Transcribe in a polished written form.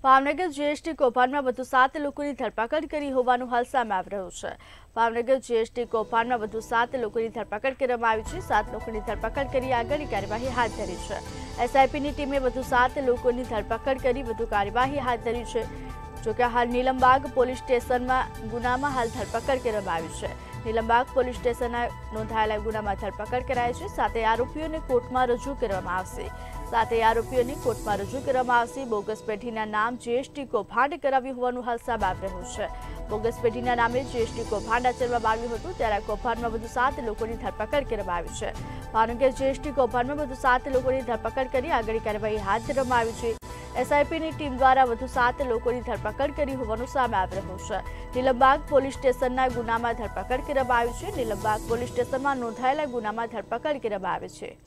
Bhavnagar GST કૌભાંડમાં વધુ 7 લોકોની ધરપકડ કરી હોવાનું હાલ સામે આવી રહ્યું છે। ભાવનગર જીએસટી કૌભાંડમાં વધુ 7 લોકોની ધરપકડ કરવામાં આવી છે। 7 લોકોની ધરપકડ કરી આગળની કાર્યવાહી હાથ ધરી છે। એસઆઈપીની ટીમે વધુ 7 લોકોની ધરપકડ કરી વધુ કાર્યવાહી હાથ ધરી છે। જોકે હાલ નીલમબાગ પોલીસ સ્ટેશનમાં ગુનામાં હાલ ધરપકડ કરવામાં આવી છે। નીલમબાગ પોલીસ સ્ટેશનના નોંધાયેલા ગુનામાં ધરપકડ કરાઈ છે। સાથે આરોપીઓને કોર્ટમાં રજૂ કરવામાં આવશે। બોગસ પેઢીના નામ જીએસટી કૌભાંડ કરાવ્યું હોવાનું હાલ સામે આવી રહ્યું છે। બોગસ પેઢીના નામે જીએસટી કૌભાંડ આચરવામાં આવ્યું હતું, ત્યારે આ કૌભાંડમાં વધુ 7 લોકોની ધરપકડ કરવામાં આવી છે। ભાવનગર જીએસટી કૌભાંડમાં વધુ 7 લોકોની ધરપકડ કરી આગળની કાર્યવાહી હાથ ધરવામાં આવી છે। એસઆઈપીની ટીમ દ્વારા વધુ 7 લોકોની ધરપકડ કરી હોવાનું સામે આવી રહ્યું છે। નીલમબાગ પોલીસ સ્ટેશનના ગુનામાં ધરપકડ કરવામાં આવી છે। નીલમબાગ પોલીસ સ્ટેશનમાં નોંધાયેલા ગુનામાં ધરપકડ કરવામાં આવી છે।